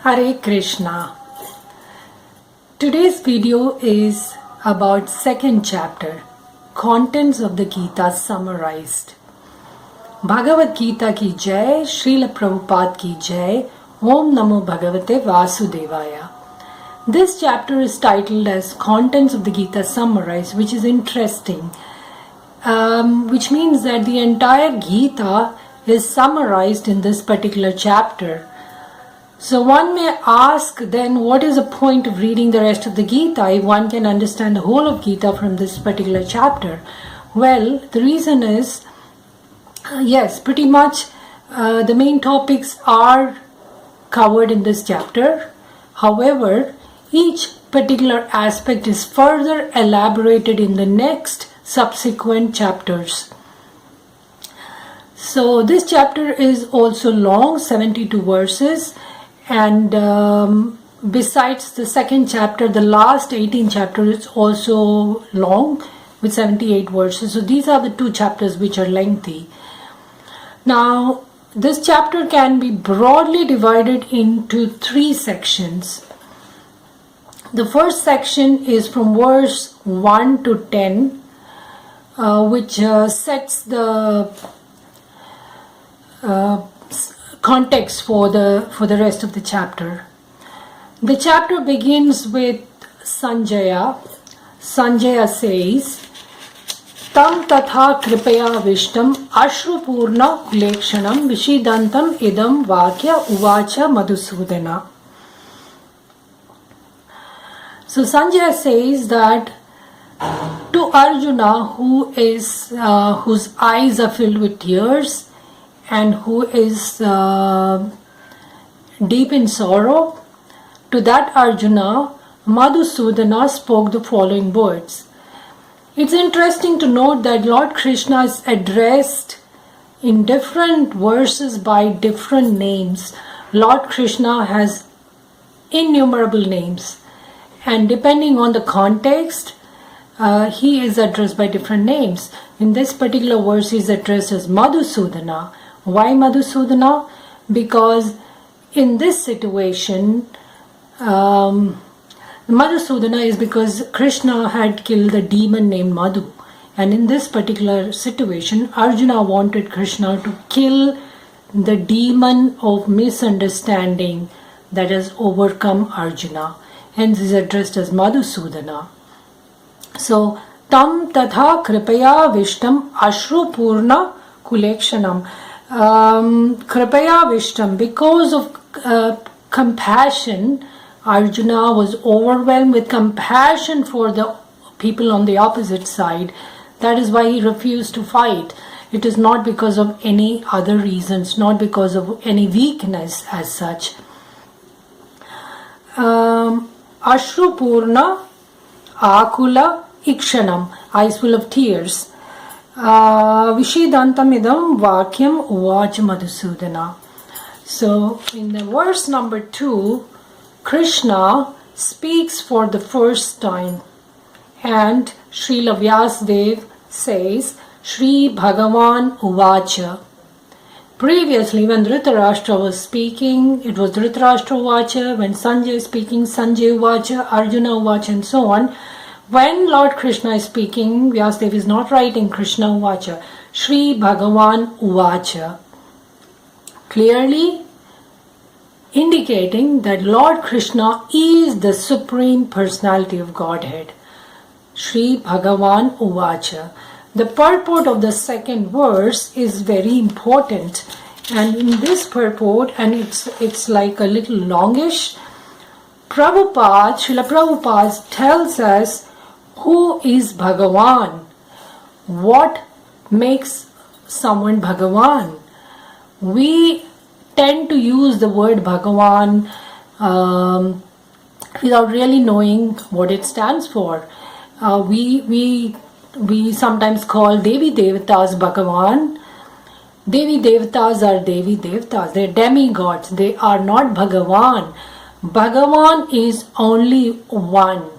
Hare Krishna. Today's video is about second chapter, contents of the Gita summarized. Bhagavad Gita ki jai, Srila Prabhupada ki jai, Om Namo Bhagavate Vasudevaya. This chapter is titled as Contents of the Gita Summarized, which is interesting, which means that the entire Gita is summarized in this particular chapter. So one may ask then, what is the point of reading the rest of the Gita if one can understand the whole of Gita from this particular chapter? Well, the reason is, yes, pretty much the main topics are covered in this chapter. However, each particular aspect is further elaborated in the next subsequent chapters. So this chapter is also long, 72 verses. And besides the second chapter, the last 18 chapters is also long with 78 verses. So these are the two chapters which are lengthy. Now, this chapter can be broadly divided into three sections. The first section is from verse 1 to 10, which sets the context for the rest of the chapter. The chapter begins with Sanjaya. Sanjaya says, Tam tatha kripaya vishtam ashrupurna kulekshanam vishidantam idam vakya uvacha madhusudana. So Sanjaya says that to Arjuna, whose eyes are filled with tears and who is deep in sorrow, to that Arjuna, Madhusudana spoke the following words. It's interesting to note that Lord Krishna is addressed in different verses by different names. Lord Krishna has innumerable names, and depending on the context, he is addressed by different names. In this particular verse, he is addressed as Madhusudana. Why Madhusudana? Because in this situation, Madhusudana is because Krishna had killed a demon named Madhu. And in this particular situation, Arjuna wanted Krishna to kill the demon of misunderstanding that has overcome Arjuna. Hence is addressed as Madhusudana. So, Tam tatha kripaya vishtam ashru purna kulekshanam. Kripaya vishtam, because of compassion, Arjuna was overwhelmed with compassion for the people on the opposite side. That is why he refused to fight. It is not because of any other reasons, not because of any weakness as such. Ashru purna akula ikshanam, eyes full of tears. Vishidantam idam vakyam uvacha madhusudana. So in the verse number 2, Krishna speaks for the first time, and Srila Vyasadeva says Shri Bhagavan Uvacha. Previously, when Dhritarashtra was speaking, it was Dhritarashtra Uvacha. When Sanjay is speaking, Sanjay Uvacha, Arjuna Uvacha, and so on. When Lord Krishna is speaking, Vyasadeva is not writing Krishna Uvacha, Shri Bhagavan Uvacha, clearly indicating that Lord Krishna is the Supreme Personality of Godhead. Shri Bhagavan Uvacha. The purport of the second verse is very important, and in this purport, and it's like a little longish, Srila Prabhupada tells us who is Bhagavan, what makes someone Bhagavan. We tend to use the word Bhagavan without really knowing what it stands for. We sometimes call Devi Devatas Bhagavan. Devi Devatas are Devi Devatas. They are demigods. They are not Bhagavan. Bhagavan is only one.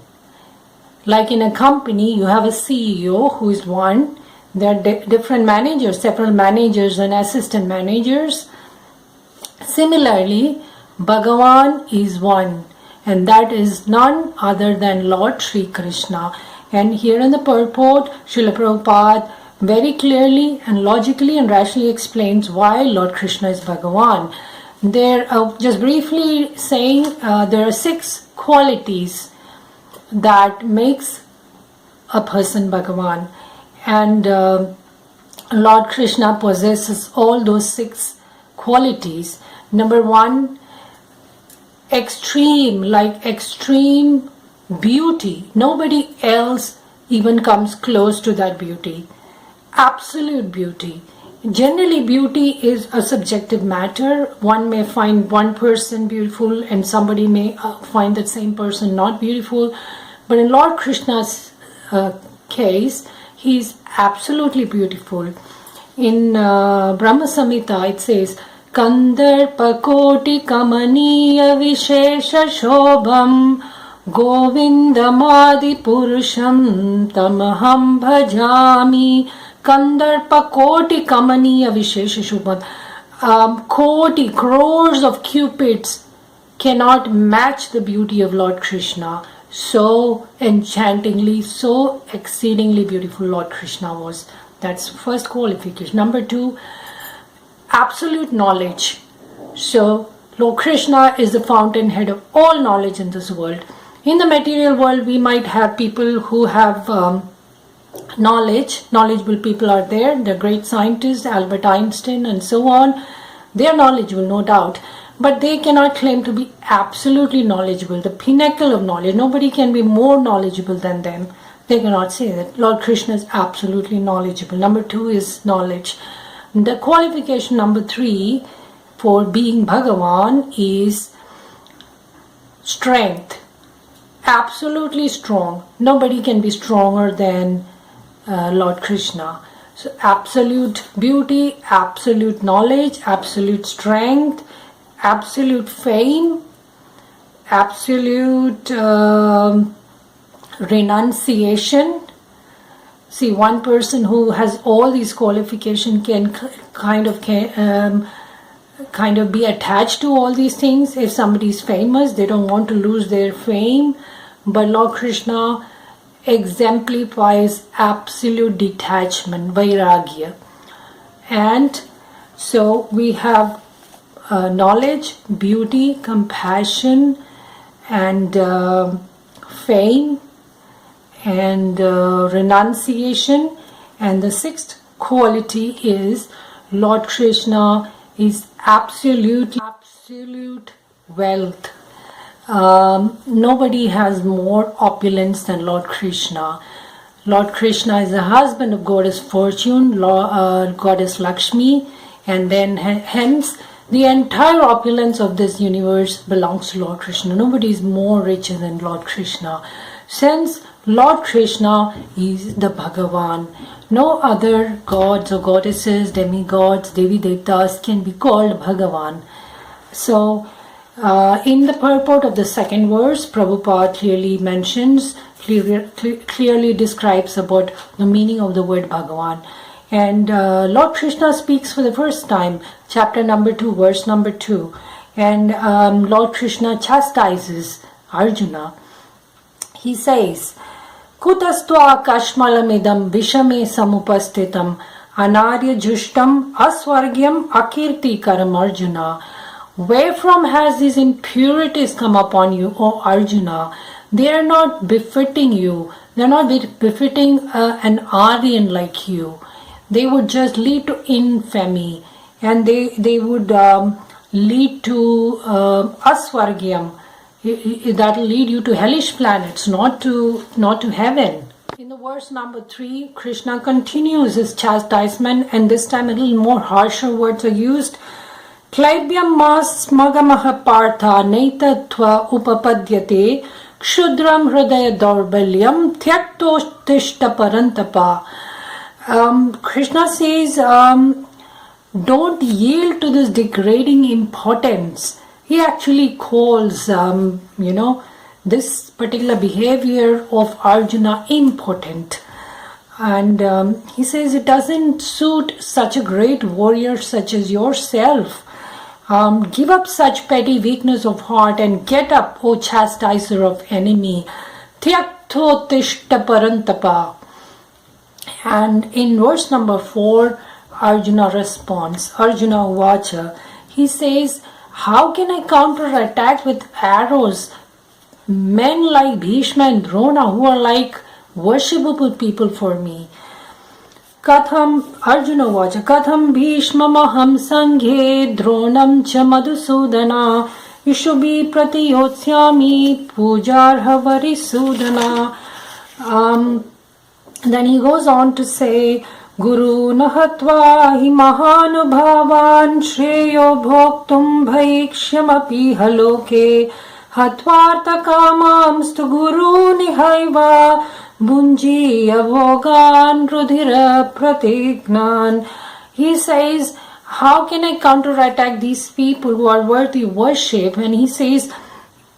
Like in a company, you have a CEO who is one. There are different managers, several managers and assistant managers. Similarly, Bhagavan is one, and that is none other than Lord Sri Krishna. And here in the purport, Srila Prabhupada very clearly and logically and rationally explains why Lord Krishna is Bhagavan. There, just briefly saying, there are 6 qualities that makes a person Bhagavan, and Lord Krishna possesses all those 6 qualities. Number 1, extreme beauty. Nobody else even comes close to that beauty. Absolute beauty. Generally, beauty is a subjective matter. One may find one person beautiful and somebody may find that same person not beautiful. But in Lord Krishna's case, he is absolutely beautiful. In Brahma Samhita, it says, Kandarpa Koti Kamaniya Vishesha Shobham Govindamadi Purusham Tamaham Bhajami. Kandarpa Koti Kamaniya Vishesha Shobham. Crores of cupids cannot match the beauty of Lord Krishna. So enchantingly, so exceedingly beautiful Lord Krishna was. That's first qualification. Number 2, absolute knowledge. So Lord Krishna is the fountainhead of all knowledge in this world. In the material world, we might have people who have knowledgeable people are there. The great scientists, Albert Einstein and so on. They are knowledgeable, no doubt. But they cannot claim to be absolutely knowledgeable, the pinnacle of knowledge. Nobody can be more knowledgeable than them. They cannot say that. Lord Krishna is absolutely knowledgeable. Number 2 is knowledge. The qualification number 3 for being Bhagavan is strength. Absolutely strong. Nobody can be stronger than Lord Krishna. So absolute beauty, absolute knowledge, absolute strength, absolute fame, absolute renunciation. See, one person who has all these qualifications can kind of be attached to all these things. If somebody is famous, they don't want to lose their fame. But Lord Krishna exemplifies absolute detachment, vairagya. And so we have knowledge, beauty, compassion, and fame, and renunciation. And the 6th quality is Lord Krishna is absolute wealth. Nobody has more opulence than Lord Krishna. Lord Krishna is the husband of Goddess Fortune, Goddess Lakshmi, and then hence the entire opulence of this universe belongs to Lord Krishna. Nobody is more richer than Lord Krishna. Since Lord Krishna is the Bhagavan, no other gods or goddesses, demigods, Devi Devtas can be called Bhagavan. So, in the purport of the 2nd verse, Prabhupada clearly mentions, clearly describes about the meaning of the word Bhagavan. And Lord Krishna speaks for the first time, chapter number 2, verse number 2. And Lord Krishna chastises Arjuna. He says, Kutastva kashmalamidam vishame samupastitam anarya jushtam aswargyam akirti karam Arjuna. Wherefrom has these impurities come upon you, O Arjuna? They are not befitting you. They are not befitting an Aryan like you. They would just lead to infamy, and they would lead to aswargyam. That will lead you to hellish planets, not to heaven. In the verse number 3, Krishna continues his chastisement, and this time a little more harsher words are used. Klaibyam mas smagamaha partha naitatva upapadyate kshudram hridaya daurbalyam thyakto tishta parantapa. Krishna says, don't yield to this degrading importance. He actually calls, this particular behavior of Arjuna impotent. And he says it doesn't suit such a great warrior such as yourself. Give up such petty weakness of heart and get up, O chastiser of enemy. Tyakto tishta parantapa. And in verse number 4, Arjuna responds, Arjuna Uvacha, he says, how can I counterattack with arrows men like Bhishma and Drona who are like worshipable people for me? Katham, Arjuna Vacha, Katham Bhishmamaham Sanghe Dronam cha Madhusudana Ishubi Pratiyotyami Pujarha Varisudana. Then he goes on to say, Guru Nahatva hi Mahanubhavan Shreyo Bhoktum Bhaikshyamapi Haloke Hatvarta Kamamstu Guru Nihaiva Bunji Avogan Rudhira Pratignan. He says, how can I counterattack these people who are worthy of worship? And he says,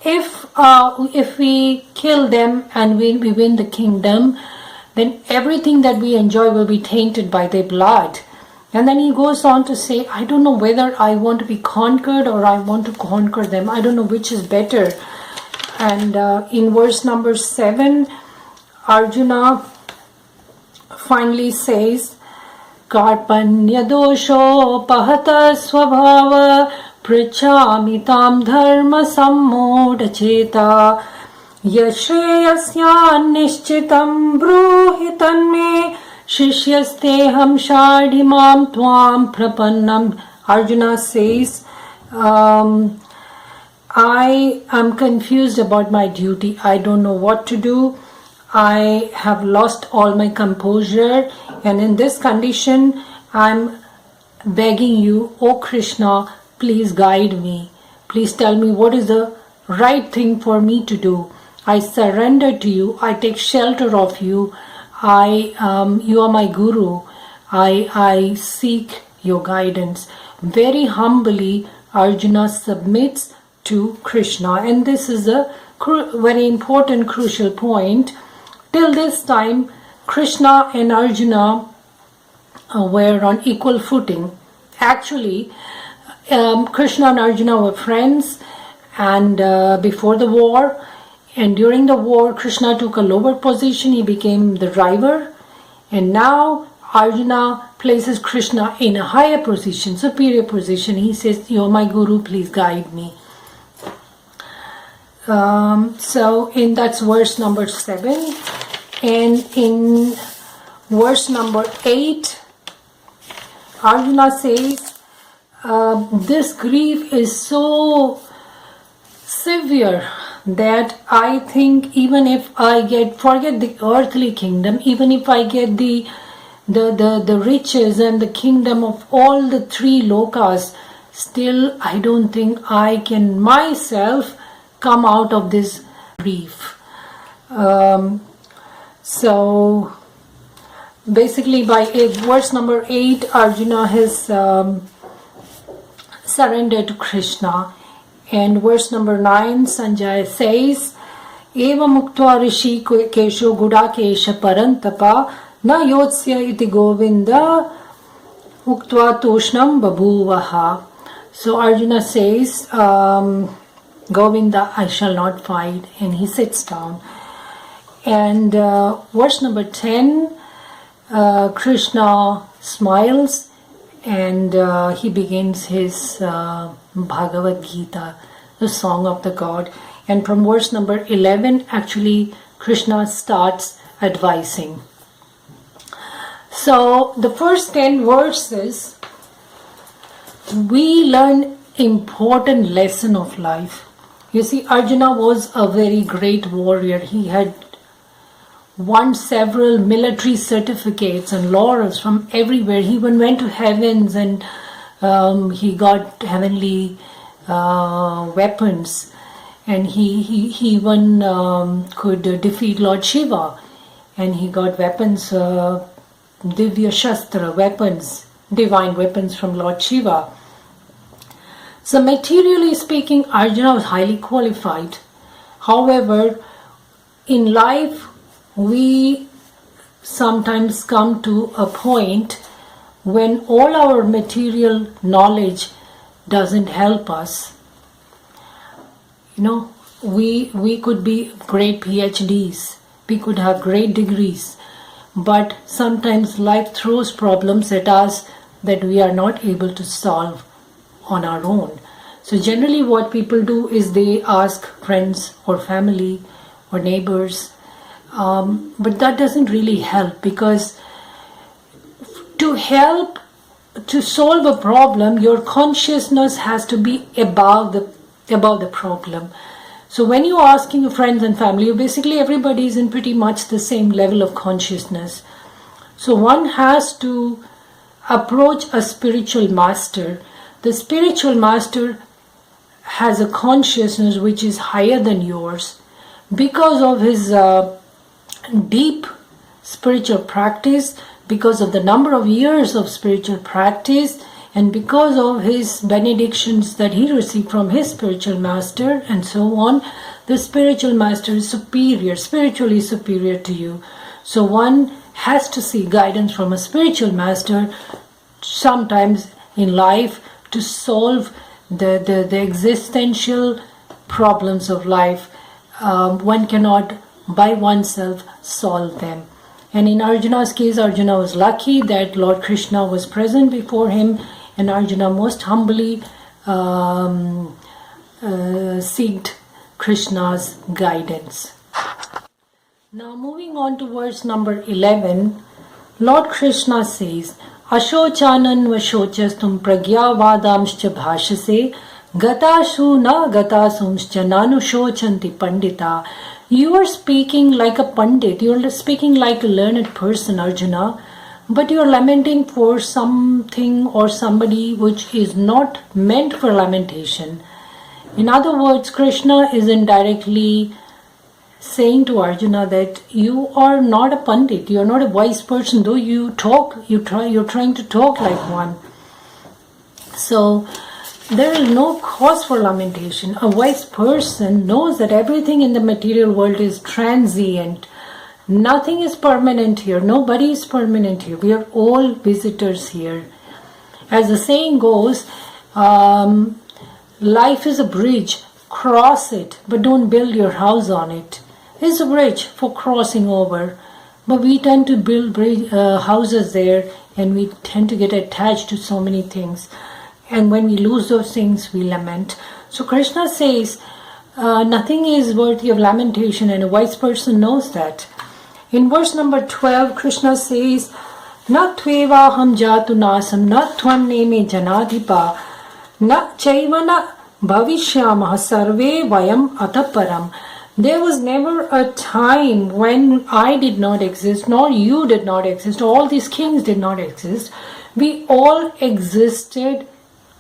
if we kill them and we win the kingdom, then everything that we enjoy will be tainted by their blood. And then he goes on to say, I don't know whether I want to be conquered or I want to conquer them. I don't know which is better. And in verse number 7, Arjuna finally says, Karpanya dosho pahata svabhava prachamitam dharma sammoda cheta Yashreyasyan nishchitam bruhi tanme shishyasteham shardhimam tvam prapannam. Arjuna says, I am confused about my duty. I don't know what to do. I have lost all my composure, and in this condition I'm begging you, O Krishna, please guide me. Please tell me what is the right thing for me to do. I surrender to you. I take shelter of you. You are my guru. I seek your guidance. Very humbly, Arjuna submits to Krishna, and this is a very important, crucial point. Till this time, Krishna and Arjuna were on equal footing. Actually, Krishna and Arjuna were friends, and before the war, and during the war, Krishna took a lower position. He became the driver, and now Arjuna places Krishna in a higher position, superior position. He says, "You're my guru, please guide me." That's verse number 7, and in verse number 8, Arjuna says, this grief is so severe that I think even if I forget the earthly kingdom, even if I get the riches and the kingdom of all the 3 lokas, still I don't think I can myself come out of this grief. So basically by verse number 8, Arjuna has surrendered to Krishna. And verse number 9, Sanjay says, Eva muktva rishi kesho gudakesha parantapa na yotsya iti govinda muktva toshnam babhuvaha. So Arjuna says, Govinda, I shall not fight, and he sits down. And verse number 10, Krishna smiles and he begins his Bhagavad Gita, the song of the God. And from verse number 11, actually, Krishna starts advising. So the first 10 verses, we learn important lesson of life. You see, Arjuna was a very great warrior. He had won several military certificates and laurels from everywhere. He even went to heavens, and he got heavenly weapons, and he even could defeat Lord Shiva, and he got weapons, Divya Shastra weapons, divine weapons from Lord Shiva. So materially speaking, Arjuna was highly qualified. However, in life, we sometimes come to a point when all our material knowledge doesn't help us. We could be great PhDs, we could have great degrees, but sometimes life throws problems at us that we are not able to solve on our own. So generally what people do is they ask friends or family or neighbors, but that doesn't really help, because to solve a problem, your consciousness has to be above the problem. So when you're asking your friends and family, basically everybody is in pretty much the same level of consciousness. So one has to approach a spiritual master. The spiritual master has a consciousness which is higher than yours because of his deep spiritual practice, because of the number of years of spiritual practice, and because of his benedictions that he received from his spiritual master and so on. The spiritual master is superior, spiritually superior to you. So one has to seek guidance from a spiritual master sometimes in life to solve the existential problems of life. One cannot by oneself solve them. And in Arjuna's case, Arjuna was lucky that Lord Krishna was present before him, and Arjuna most humbly sought Krishna's guidance. Now moving on to verse number 11, Lord Krishna says, Ashochanan vashochastum pragyavadamscha bhashase gatashu na gatasumscha nanushochanti pandita. You are speaking like a pandit, you are speaking like a learned person, Arjuna, but you are lamenting for something or somebody which is not meant for lamentation. In other words, Krishna is indirectly saying to Arjuna that you are not a pandit, you are not a wise person, though you talk, you're trying to talk like one. So there is no cause for lamentation. A wise person knows that everything in the material world is transient. Nothing is permanent here. Nobody is permanent here. We are all visitors here. As the saying goes, life is a bridge. Cross it, but don't build your house on it. It's a bridge for crossing over. But we tend to build houses there, and we tend to get attached to so many things. And when we lose those things, we lament. So Krishna says, nothing is worthy of lamentation, and a wise person knows that. In verse number 12, Krishna says, Na tvevaham jatu nasam, na tvam neme janadhipa, na chaivana bhavishyamah sarve vayam ataparam. There was never a time when I did not exist, nor you did not exist, all these kings did not exist. We all existed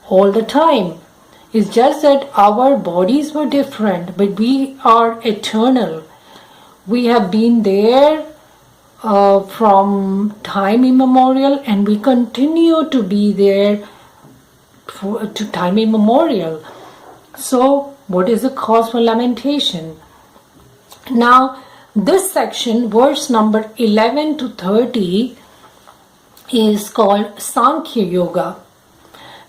all the time. It's just that our bodies were different, but we are eternal. We have been there from time immemorial, and we continue to be there to time immemorial. So what is the cause for lamentation? Now this section, verse number 11 to 30, is called Sankhya Yoga.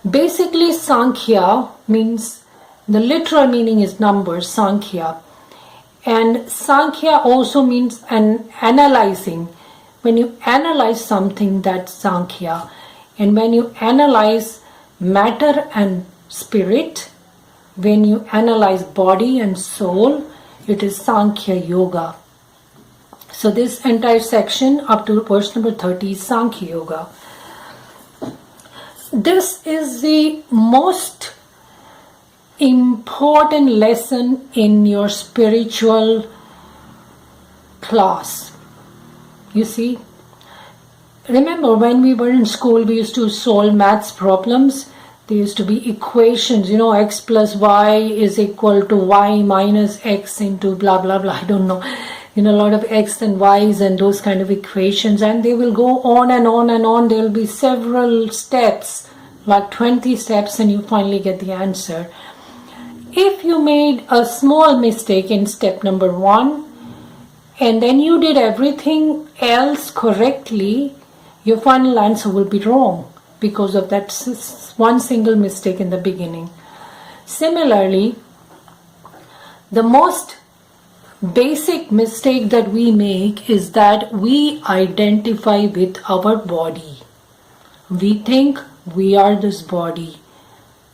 Basically, Sankhya means, the literal meaning is numbers, Sankhya. And Sankhya also means analyzing. When you analyze something, that's Sankhya. And when you analyze matter and spirit, when you analyze body and soul, it is Sankhya Yoga. So this entire section up to verse number 30 is Sankhya Yoga. This is the most important lesson in your spiritual class. You see, remember when we were in school, we used to solve maths problems. There used to be equations, x plus y is equal to y minus x into blah blah blah, I don't know, a lot of x and y's and those kind of equations, and they will go on and on and on. There will be several steps, like 20 steps, and you finally get the answer. If you made a small mistake in step number 1 and then you did everything else correctly, your final answer will be wrong, because of that one single mistake in the beginning. Similarly, the most basic mistake that we make is that we identify with our body. We think we are this body,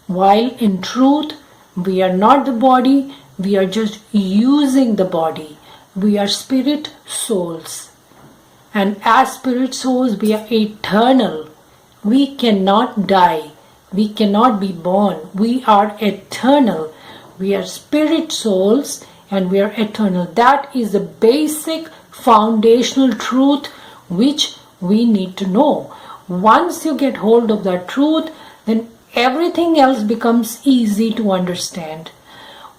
while in truth we are not the body, we are just using the body. We are spirit souls, and as spirit souls we are eternal. We cannot die, we cannot be born, we are eternal. We are spirit souls and we are eternal. That is the basic foundational truth which we need to know. Once you get hold of that truth, then everything else becomes easy to understand.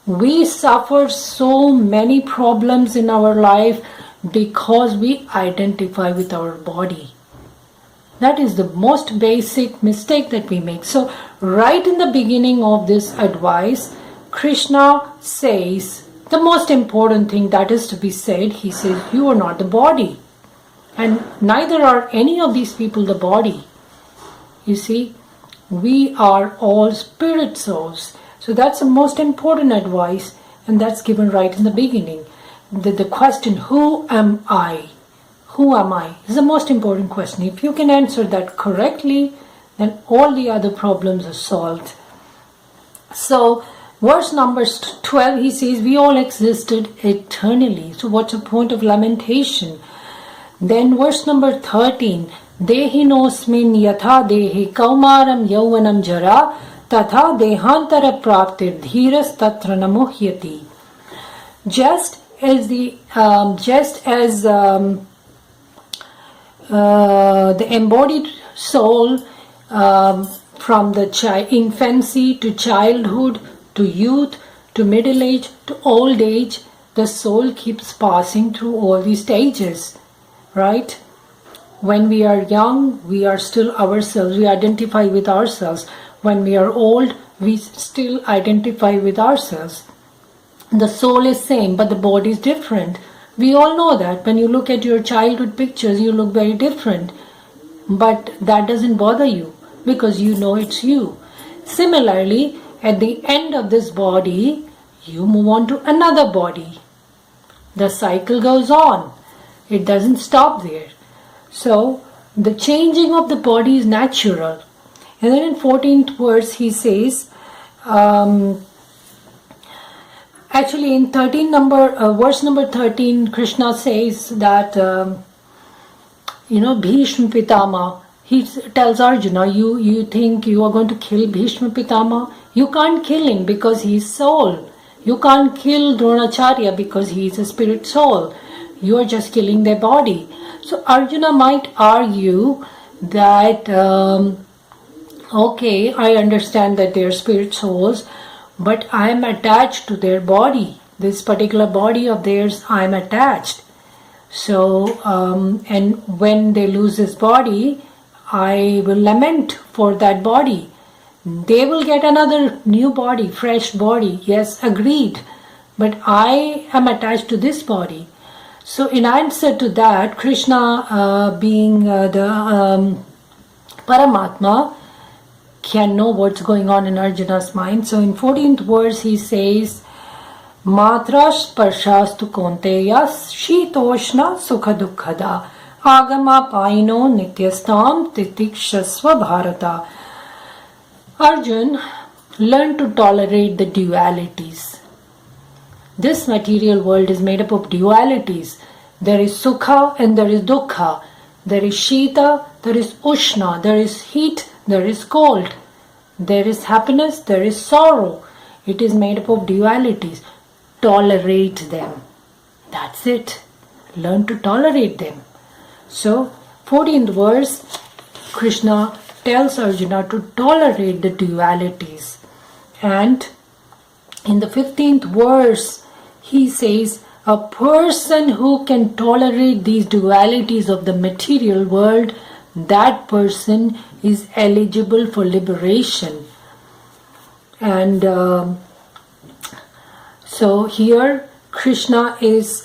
We suffer so many problems in our life because we identify with our body. That is the most basic mistake that we make. So right in the beginning of this advice, Krishna says the most important thing that is to be said. He says, you are not the body, and neither are any of these people the body. You see, we are all spirit souls. So that's the most important advice, and that's given right in the beginning. The question, who am I? Who am I? Is the most important question. If you can answer that correctly, then all the other problems are solved. So, verse number 12, he says, we all existed eternally. So what's the point of lamentation? Then verse number 13, Dehinosmin yatha dehi kaumaram yauvanam jara tatha dehantara praptir dhiras tatra namuhyati. Just as the embodied soul from the infancy to childhood to youth to middle age to old age, the soul keeps passing through all these stages, right? When we are young, we are still ourselves, we identify with ourselves. When we are old, we still identify with ourselves. The soul is same, but the body is different. We all know that. When you look at your childhood pictures, you look very different. But that doesn't bother you because you know it's you. Similarly, at the end of this body, you move on to another body. The cycle goes on. It doesn't stop there. So, the changing of the body is natural. And then in 14th verse, he says, actually in verse number 13, Krishna says that, Bhishma Pitama, he tells Arjuna, you think you are going to kill Bhishma Pitama? You can't kill him because he is soul. You can't kill Dronacharya because he is a spirit soul. You are just killing their body. So Arjuna might argue that, okay, I understand that they are spirit souls, but I am attached to their body. This particular body of theirs, I am attached. So, and when they lose this body, I will lament for that body. They will get another new body, fresh body. Yes, agreed. But I am attached to this body. So in answer to that, Krishna being the Paramatma can know what's going on in Arjuna's mind. So in 14th verse he says, Matra sparshastu konteyas shitoshna sukha dukkhada agama paino nityastam titikshasva bharata. Arjun, learn to tolerate the dualities. This material world is made up of dualities. There is sukha and there is dukkha. There is shita, there is ushna, there is heat, there is cold. There is happiness, there is sorrow. It is made up of dualities. Tolerate them. That's it. Learn to tolerate them. So, 14th verse, Krishna tells Arjuna to tolerate the dualities. And in the 15th verse, he says, a person who can tolerate these dualities of the material world, that person is eligible for liberation. And so here Krishna is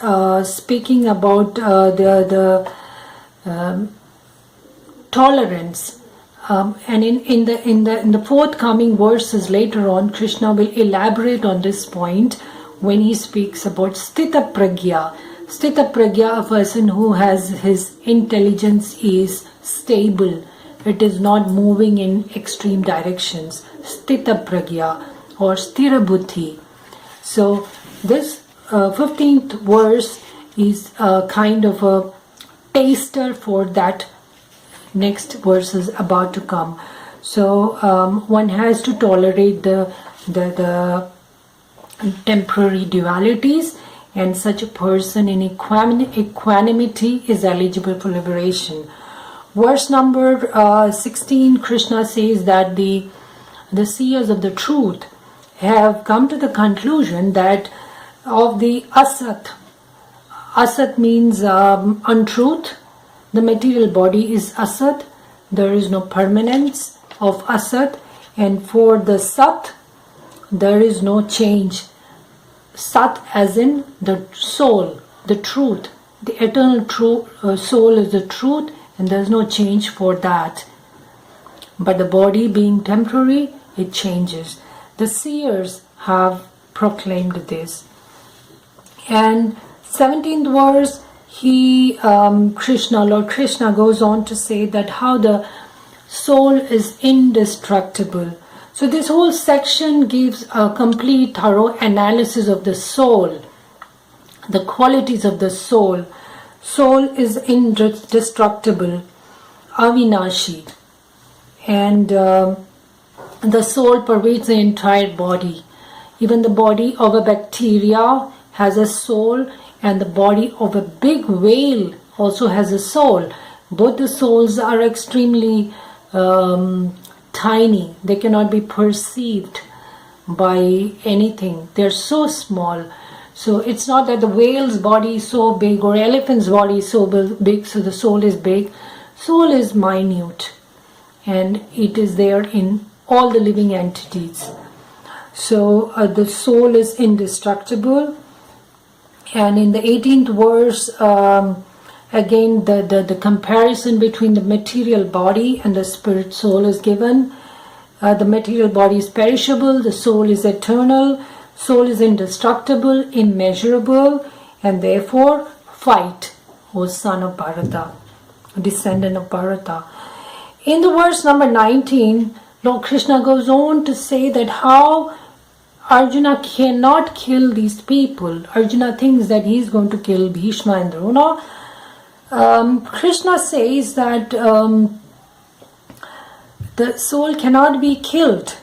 speaking about the tolerance And in the forthcoming verses later on, Krishna will elaborate on this point when he speaks about Sthita Pragya. Sthita Pragya, a person who has his intelligence is stable. It is not moving in extreme directions. Sthita Pragya or Sthira Buddhi. So this 15th verse is a kind of a taster for that next verses about to come. So one has to tolerate the temporary dualities, and such a person in equanimity is eligible for liberation. Verse number 16, Krishna says that the seers of the truth have come to the conclusion that of the asat. Asat means untruth. The material body is asat. There is no permanence of asat. And for the sat, there is no change. Sat as in the soul, the truth. The eternal soul is the truth, and there is no change for that. But the body being temporary, it changes. The seers have proclaimed this. And 17th verse, Lord Krishna goes on to say that how the soul is indestructible. So this whole section gives a complete thorough analysis of the soul, the qualities of the soul. Soul is indestructible, avinashi, and the soul pervades the entire body. Even the body of a bacteria has a soul, and the body of a big whale also has a soul. Both the souls are extremely tiny. They cannot be perceived by anything. They're so small. So it's not that the whale's body is so big or elephant's body is so big, so the soul is big. Soul is minute, and it is there in all the living entities. So the soul is indestructible. And in the 18th verse, again the comparison between the material body and the spirit soul is given. The material body is perishable, the soul is eternal, soul is indestructible, immeasurable, and therefore fight, O son of Bharata, descendant of Bharata. In the verse number 19, Lord Krishna goes on to say that how Arjuna cannot kill these people. Arjuna thinks that he is going to kill Bhishma and Drona. Krishna says that the soul cannot be killed,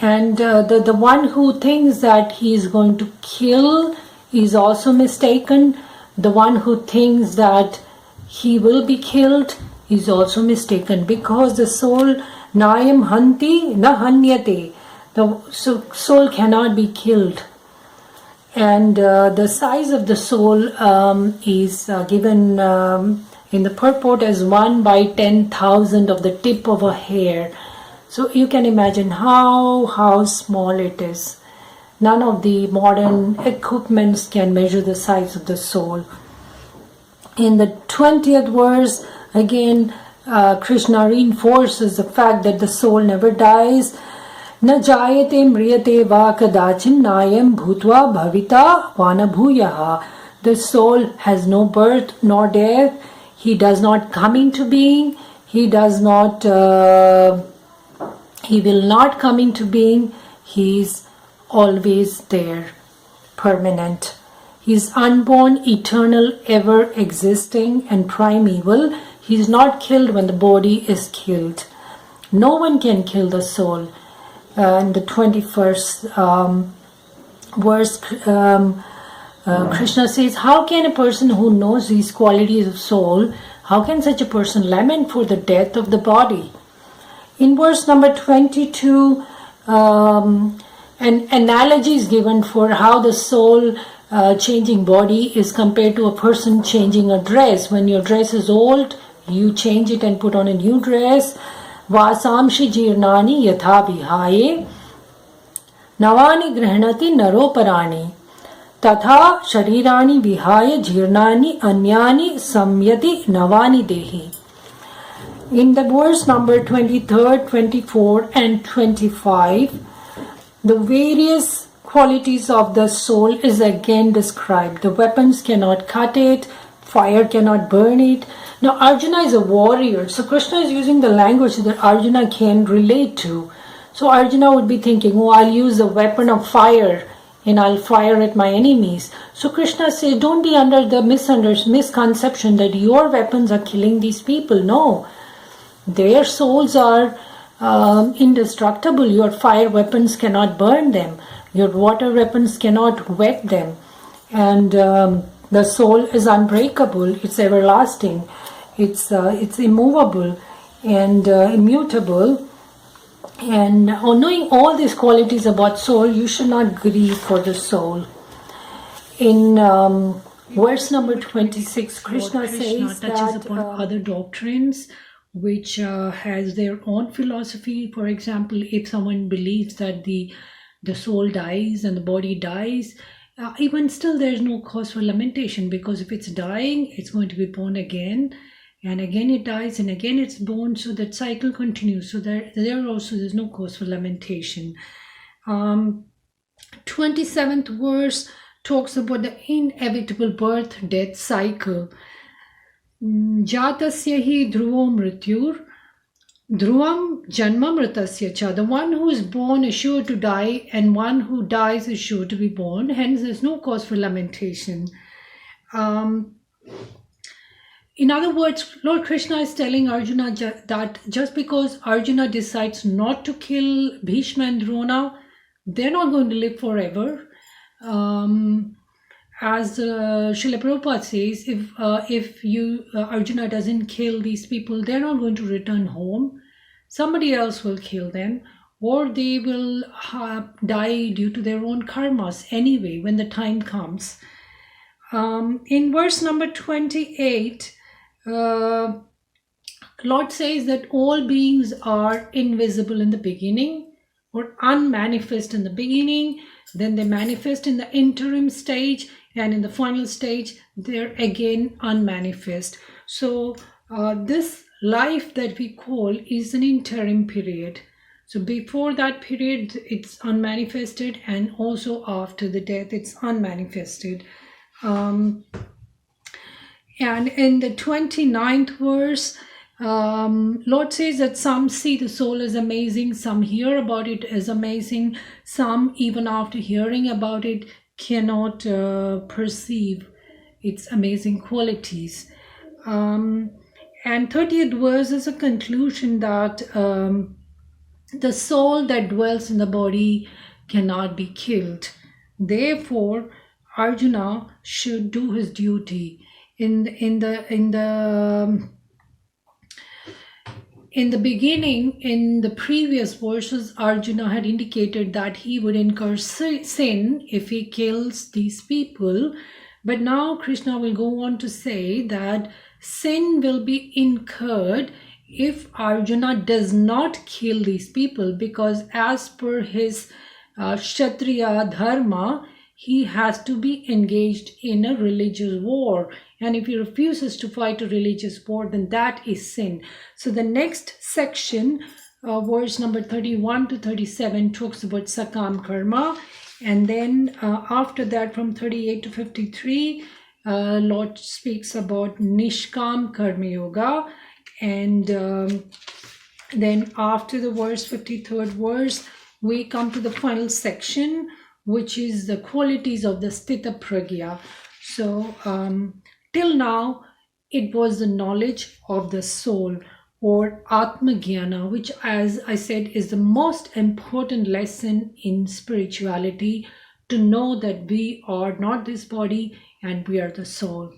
and the one who thinks that he is going to kill is also mistaken. The one who thinks that he will be killed is also mistaken, because the soul nayam hanti na hanyate. The soul cannot be killed, and the size of the soul is given in the purport as 1 by 10,000 of the tip of a hair. So you can imagine how small it is. None of the modern equipments can measure the size of the soul. In the 20th verse, again, Krishna reinforces the fact that the soul never dies. Na jayate mriyate va kadachin nayam bhutva bhavita vanabhuyaha. The soul has no birth nor death. He does not come into being. He will not come into being. He is always there, permanent. He is unborn, eternal, ever existing, and primeval. He is not killed when the body is killed. No one can kill the soul. In the 21st verse, Krishna says, how can a person who knows these qualities of soul, how can such a person lament for the death of the body? In verse number 22, an analogy is given for how the soul changing body is compared to a person changing a dress. When your dress is old, you change it and put on a new dress. Vasamshi jirnani yatha vihaye navani grihnati naroparani tatha sharirani vihaya jirnani anyani samyati navani dehi. In the verse number 23rd, 24 and 25, the various qualities of the soul is again described. The weapons cannot cut it, fire cannot burn it. Now Arjuna is a warrior, so Krishna is using the language that Arjuna can relate to. So Arjuna would be thinking, oh, I'll use the weapon of fire and I'll fire at my enemies. So Krishna says, don't be under the misconception that your weapons are killing these people. No, their souls are indestructible. Your fire weapons cannot burn them. Your water weapons cannot wet them. And the soul is unbreakable. It's everlasting. It's immovable and immutable. And on knowing all these qualities about soul, you should not grieve for the soul. In verse number 26, Krishna says touches upon other doctrines which has their own philosophy. For example, if someone believes that the soul dies and the body dies, even still there is no cause for lamentation, because if it's dying, it's going to be born again, and again it dies, and again it's born, so that cycle continues. So there also there's no cause for lamentation. 27th verse talks about the inevitable birth-death cycle. Jatasya hi dhruvo mrityur, dhruvam janma mritasya cha. The one who is born is sure to die, and one who dies is sure to be born. Hence, there's no cause for lamentation. In other words, Lord Krishna is telling Arjuna that just because Arjuna decides not to kill Bhishma and Drona, they're not going to live forever. As Srila Prabhupada says, if Arjuna doesn't kill these people, they're not going to return home. Somebody else will kill them, or they will die due to their own karmas anyway when the time comes. In verse number 28, Lord says that all beings are invisible in the beginning, or unmanifest in the beginning, then they manifest in the interim stage, and in the final stage they're again unmanifest. So this life that we call is an interim period. So before that period it's unmanifested, and also after the death it's unmanifested. And in the 29th verse, Lord says that some see the soul as amazing, some hear about it as amazing, some even after hearing about it cannot perceive its amazing qualities. And 30th verse is a conclusion that the soul that dwells in the body cannot be killed. Therefore, Arjuna should do his duty. In the beginning, in the previous verses, Arjuna had indicated that he would incur sin if he kills these people. But now Krishna will go on to say that sin will be incurred if Arjuna does not kill these people, because as per his Kshatriya dharma, he has to be engaged in a religious war. And if he refuses to fight a religious war, then that is sin. So the next section, verse number 31 to 37, talks about Sakam Karma. And then after that, from 38 to 53, Lord speaks about Nishkam Karma Yoga. And then after the verse, 53rd verse, we come to the final section, which is the qualities of the Sthita Pragya. So till now, it was the knowledge of the soul, or Atma Jnana, which, as I said, is the most important lesson in spirituality, to know that we are not this body and we are the soul.